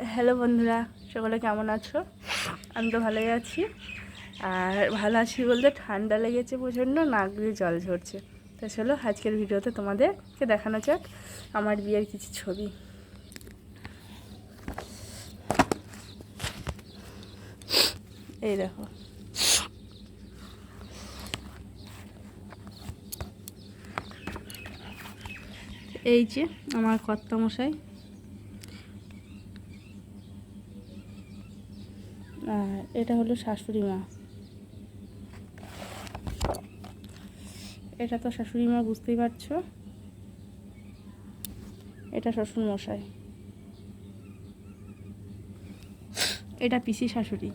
Hello বন্ধুরা, সকলে কেমন আছো? আমি তো ভালোই আছি। আর ভালো আছি বলতে ঠান্ডা লেগেছে প্রচণ্ড, নাক দিয়ে জল ঝরছে। তা চলো আজকের ভিডিওতে তোমাদেরকে দেখানো যাক আমার বিয়ের কিছু ছবি। এই দেখো, এই যে আমার কর্তামশাই, আর এটা হলো শাশুড়ি মা। এটা তো শাশুড়ি মা, বুঝতেই পারছো। এটা শ্বশুর মশাই, এটা পিসি শাশুড়ি।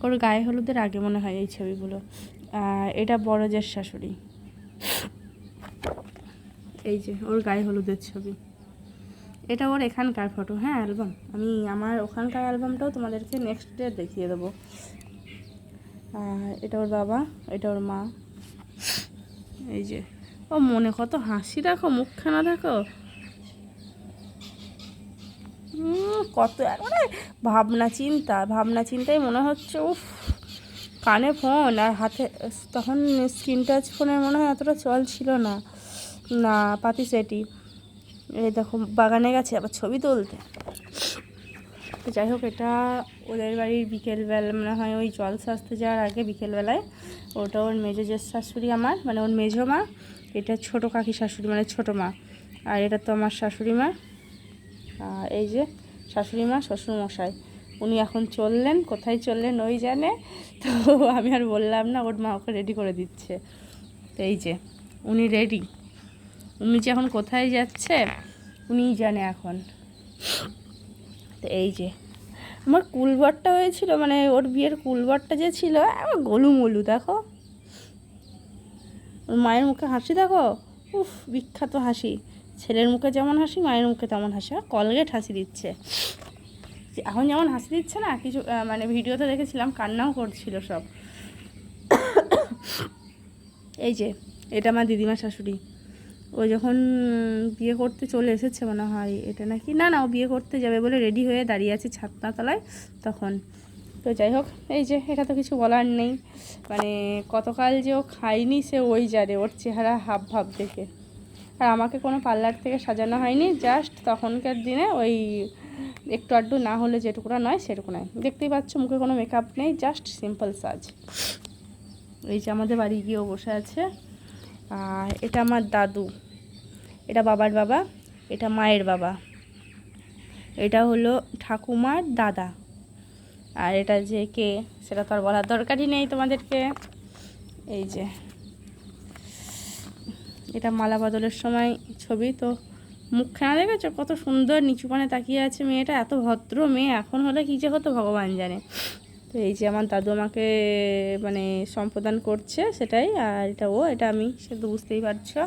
ওর গায়ে হলুদের আগে মনে হয় এই ছবিগুলো। আর এটা বড় জের শাশুড়ি, এই যে ওর গায়ে হলুদের ছবি। এটা ওর এখানকার ফটো, হ্যাঁ অ্যালবাম। আমি আমার ওখানকার অ্যালবামটাও তোমাদেরকে নেক্সট ডে দেখিয়ে দেবো। আর এটা ওর বাবা, এটা ওর মা। এই যে ও মনে কত হাসি দেখো, মুখখানা দেখো, কত মানে ভাবনা চিন্তায় মনে হচ্ছে উফ। কানে ফোন আর হাতে, তখন স্ক্রিন টাচ ফোনের মনে হয় এতটা চল ছিল না, না পাতি সেটি। এই দেখো বাগানে গেছে আবার ছবি তুলতে। তো যাই হোক, এটা ওদের বাড়ির বিকেলবেলা মনে হয়, ওই জল সাজতে যাওয়ার আগে বিকেলবেলায়। ওটা ওর মেজো জের শাশুড়ি আমার, মানে ওর মেজো মা। এটা ছোটো কাকি শাশুড়ি, মানে ছোটো মা। আর এটা তো আমার শাশুড়ি মা। আর এই যে শাশুড়ি মা, শ্বশুরমশাই। উনি এখন চললেন, কোথায় চললেন ওই জানে। তো আমি আর বললাম না, ওর মা ওকে রেডি করে দিচ্ছে। তো এই যে উনি রেডি, উনি যে এখন কোথায় যাচ্ছে উনিই জানে এখন। তো এই যে আমার কুলবরটা হয়েছিল, মানে ওর বিয়ের কুলবরটা যে ছিল, আমার গোলুমলু দেখো। ওর মায়ের মুখে হাসি দেখো, উফ বিখ্যাত হাসি। ছেলের মুখে যেমন হাসি, মায়ের মুখে তেমন হাসি। আর কলগেট হাসি দিচ্ছে, এখন যেমন হাসি দিচ্ছে না, কিছু মানে ভিডিওতে দেখেছিলাম কান্নাও করছিল সব। এই যে এটা আমার দিদিমা শাশুড়ি। ও যখন বিয়ে করতে চলে এসেছে মনে হয়, এটা নাকি না ও বিয়ে করতে যাবে বলে রেডি হয়ে দাঁড়িয়ে আছে ছাদনাতলায় তখন। তো যাই হোক, এই যে এটা তো কিছু বলার নেই, মানে কতকাল যে ও খায়নি সে ওই জানে, ওর চেহারা হাব ভাব দেখে। আর আমাকে কোনো পার্লার থেকে সাজানো হয়নি, জাস্ট তখনকার দিনে ওই একটু আধটু না হলে যেটুকুরা নয় সেটুকু নয়। দেখতেই পাচ্ছ মুখে কোনো মেকআপ নেই, জাস্ট সিম্পল সাজ। এই যে আমাদের বাড়ি গিয়েও বসে আছে। আর এটা আমার দাদু, এটা বাবার বাবা, এটা মায়ের বাবা, এটা হলো ঠাকুমার দাদা। আর এটা যে কে সেটা তো আর বলার দরকারই নেই তোমাদেরকে। এই যে এটা মালা বদলের সময় ছবি। তো মুখখানা দেখেছো কত সুন্দর, নিচু পানে তাকিয়ে আছে মেয়েটা। এত ভদ্র মেয়ে এখন হলে কী যে হতো ভগবান জানে। তো এই যে আমার দাদু আমাকে মানে সম্প্রদান করছে সেটাই। আর এটা আমি, সে তো বুঝতেই পারছো।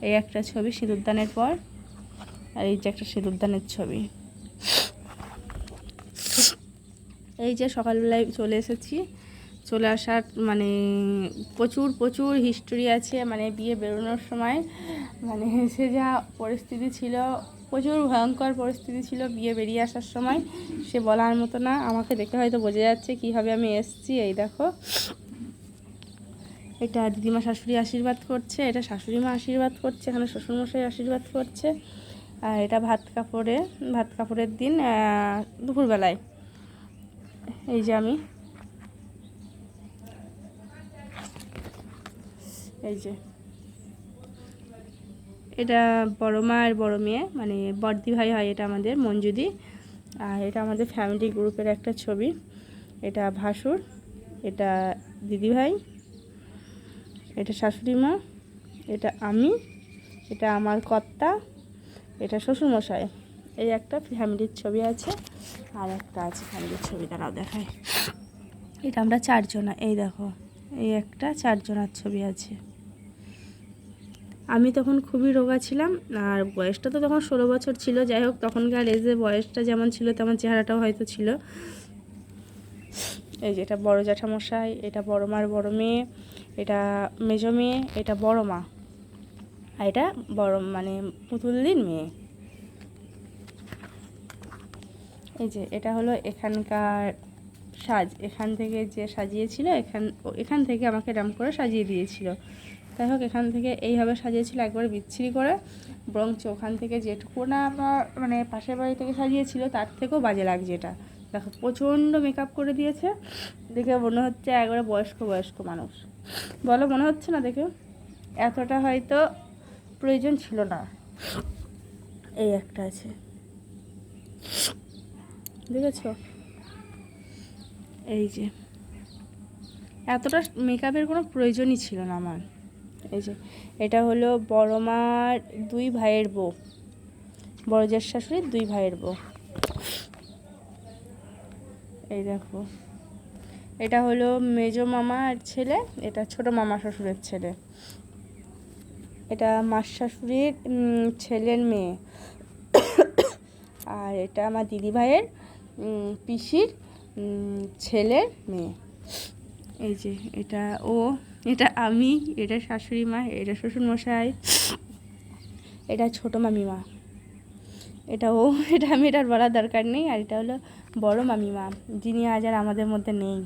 এই একটা ছবি সিঁদুরদানের পর, আর এই যে একটা সিঁদুরদানের ছবি। এই যে সকালবেলায় চলে এসেছি, চলে আসার মানে প্রচুর হিস্টোরি আছে। মানে বিয়ে বেরোনোর সময় মানে সে যা পরিস্থিতি ছিল, প্রচুর ভয়ঙ্কর পরিস্থিতি ছিল বিয়ে বেরিয়ে আসার সময়, সে বলার মতো না। আমাকে দেখে হয়তো বোঝা যাচ্ছে কীভাবে আমি এসেছি। এই দেখো, এটা দিদিমা শাশুড়ি আশীর্বাদ করছে, এটা শাশুড়ি মা আশীর্বাদ করছে, এখানে শ্বশুরমশাই আশীর্বাদ করছে। আর এটা ভাত কাপড়ের দিন দুপুরবেলায়। এই যে আমি, এই যে এটা বড় মা আর বড় মেয়ে, মানে বড়দি ভাই হয় এটা আমাদের, মঞ্জুদি। আর এটা আমাদের ফ্যামিলি গ্রুপের একটা ছবি। এটা ভাসুর, এটা দিদিভাই, এটা শাশুড়ি মা, এটা আমি, এটা আমার কর্তা, এটা শ্বশুরমশাই। এই একটা ফ্যামিলির ছবি আছে, আর একটা আছে ফ্যামিলির ছবি, তারাও দেখায়। এটা আমরা চারজনা, এই দেখো এই একটা চারজনার ছবি আছে। আমি তখন খুবই রোগা ছিলাম, আর বয়সটা তো তখন 16 বছর ছিল। যাই হোক, তখনকার এজে বয়সটা যেমন ছিল তেমন চেহারাটাও হয়তো ছিল। এই যে এটা বড় জ্যাঠামশাই, এটা বড় মার বড় মেয়ে, এটা মেজো মেয়ে, এটা বড় মা, আর এটা বড় মানে পুতুলদির মেয়ে। এই যে এটা হলো এখানকার সাজ, এখান থেকে যে সাজিয়েছিল এখান থেকে আমাকে এরম করে সাজিয়ে দিয়েছিল। যাই হোক, এখান থেকে এইভাবে সাজিয়েছিল একবারে বিচ্ছিরি করে, বরঞ্চ ওখান থেকে যেটুকু না আমার মানে পাশের বাড়ি থেকে সাজিয়েছিল তার থেকেও বাজে লাগছে এটা। দেখো প্রচণ্ড মেকআপ করে দিয়েছে, দেখে মনে হচ্ছে একবারে বয়স্ক মানুষ। বলো, মনে হচ্ছে না? দেখে এতটা হয়তো প্রয়োজন ছিল না। এই একটা আছে, দেখেছ? এই যে এতটা মেকআপের কোনো প্রয়োজনই ছিল না আমার। এই যে এটা হলো বড় মার 2 ভাইয়ের বউ, বড় জেঠ শাশুড়ির 2 ভাইয়ের বউ। এই দেখো, এটা হলো মেজো মামার ছেলে, এটা ছোট মামা শ্বশুরের ছেলে। এটা মার শাশুড়ির ছেলের মেয়ে। আর এটা আমার দিদি ভাইয়ের পিসির ছেলের মেয়ে। এই যে এটা এটা আমি, এটা শাশুড়ি মা, এটা শ্বশুরমশাই, এটা ছোট মামিমা, এটা আমি এটার বলার দরকার নেই। আর এটা হলো বড় মামিমা, যিনি আজ আর আমাদের মধ্যে নেই।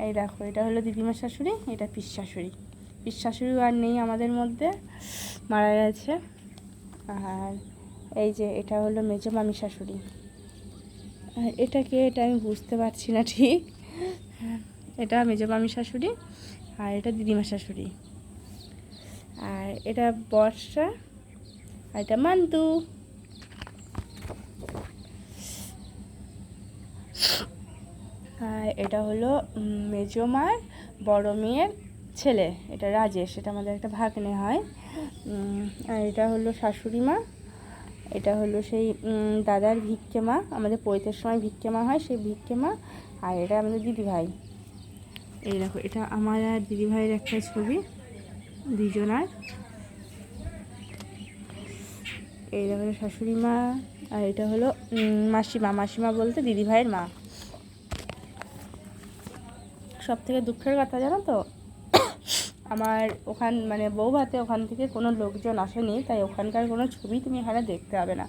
এই দেখো, এটা হলো দিদিমার শাশুড়ি, এটা পিস শাশুড়ি আর নেই আমাদের মধ্যে, মারা গেছে। আর এই যে এটা হলো মেজো মামি শাশুড়ি। আর এটা আমি বুঝতে পারছি না ঠিক। এটা মেজো মামি শাশুড়ি, আর এটা দিদিমা শাশুড়ি। আর এটা বর্ষা, আর এটা মান্তু। আর এটা হলো মেজো মার বড় মেয়ের ছেলে, এটা রাজেশ, এটা আমাদের একটা ভাগ্নে হয়। আর এটা হলো শাশুড়ি মা, এটা হলো সেই দাদার ভিক্ষে মা, আমাদের পৈতের সময় ভিক্ষে মা হয়, সেই ভিক্ষে মা। আর এটা আমাদের দিদিভাই। এই দেখো, এটা আমার আর দিদিভাইয়ের একটা ছবি, দুজনার। এই দেখো শাশুড়ি মা, আর এটা হলো মাসিমা বলতে দিদিভাইয়ের মা। সব থেকে দুঃখের কথা জানো তো, আমার মানে বৌভাতে ওখান থেকে কোনো লোকজন আসেনি, তাই ওখানকার কোনো ছবি তুমি এখানে দেখতে হবে না।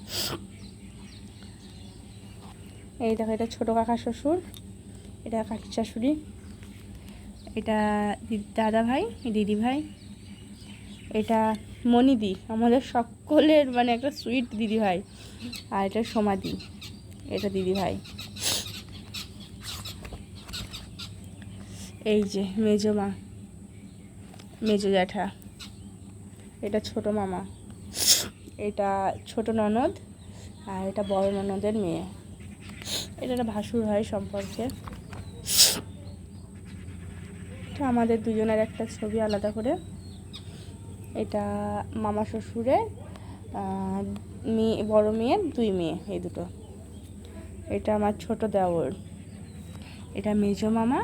এই দেখো, এটা ছোটো কাকা শ্বশুর, এটা কাকি শাশুড়ি, এটা দাদা ভাই, দিদি ভাই, এটা মনিদি, আমাদের সকলের মানে একটা সুইট দিদি ভাই। আর এটা সমাধি, এটা দিদি ভাই। এই যে মেজো মা, মেজো জ্যাঠা, এটা ছোট মামা, এটা ছোট ননদ, আর এটা বড় ননদের মেয়ে। এটা একটা ভাসুর হয় সম্পর্কে। এটা আমাদের দুজনের একটা ছবি আলাদা করে। এটা মামা শ্বশুরের বড় মেয়ের 2 মেয়ে, এই দুটো। এটা আমার ছোট দেওর, এটা মেজো মামা,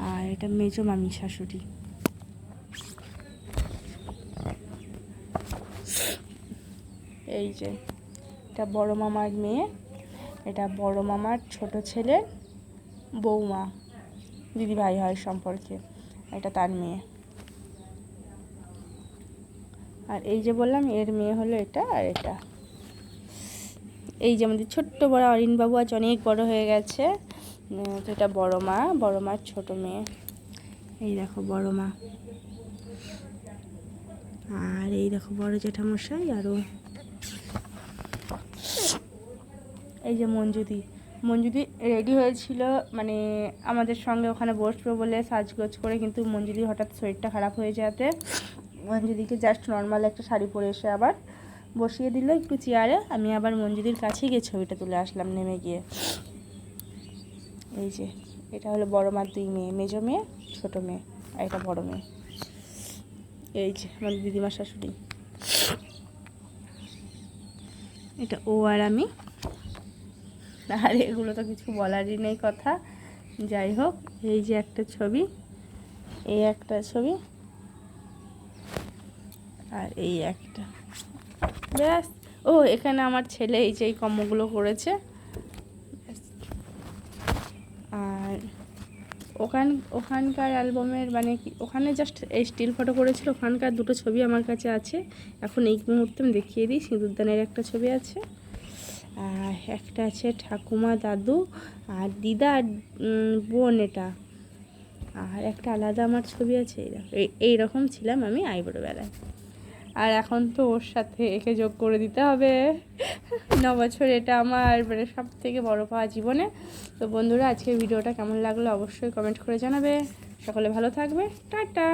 আর এটা মেজো মামি শাশুড়ি। এই যে এটা বড় মামার মেয়ে, এটা বড় মামার ছোট ছেলে বৌমা, দিদি ভাই হয় সম্পর্কে, এটা তার মেয়ে। আর এই যে বললাম এর মেয়ে হলো এটা আর এটা। এই যে আমাদের ছোট্ট বড় অরিনবাবু আজ অনেক বড় হয়ে গেছে, তো এটা বড় মার ছোট মেয়ে। এই দেখো বড় মা, আর এই দেখো বড় জেঠামশাই। আরও এই যে মঞ্জুদি রেডি হয়েছিল, মানে আমাদের সঙ্গে ওখানে বসবে বলে সাজগোজ করে, কিন্তু মঞ্জুদি হঠাৎ শরীরটা খারাপ হয়ে যাতে মঞ্জুদিকে জাস্ট নর্মাল একটা শাড়ি পরে এসে আবার বসিয়ে দিল একটু চেয়ারে। আমি আবার মঞ্জুদির কাছেই গিয়ে ছবিটা তুলে আসলাম নেমে গিয়ে। এই যে এটা হলো বড় মার 2 মেয়ে, মেজো মেয়ে, ছোট মেয়ে, আর এটা বড় মেয়ে। এই যে আমাদের দিদিমার শাশুড়ি, এটা ও আর আমি। আর এগুলো তো কিছু বলারই নেই কথা। যাই হোক, এই যে একটা ছবি, এই একটা ছবি, আর এই একটা, ব্যাস। ও এখানে আমার ছেলে এই যে এই কর্মগুলো করেছে। আর ওখানকার অ্যালবামের মানে কি, ওখানে জাস্ট এই স্টিল ফটো করেছিল, ওখানকার দুটো ছবি আমার কাছে আছে। এখন এই মুহূর্তে আমি দেখিয়ে দিই, সিঁদুরদানের একটা ছবি আছে, আর একটা আছে ঠাকুমা, দাদু আর দিদা আর বোন, এটা। আর একটা আলাদা আমার ছবি আছে, এইরকম ছিলাম আমি আইবুড়ো বেলায়। আর এখন তো ওর সাথে একে যোগ করে দিতে হবে। 9 বছর, এটা আমার মানে সব থেকে বড়ো পাওয়া জীবনে। তো বন্ধুরা, আজকের ভিডিওটা কেমন লাগলো অবশ্যই কমেন্ট করে জানাবে। সকলে ভালো থাকবে, টাটা।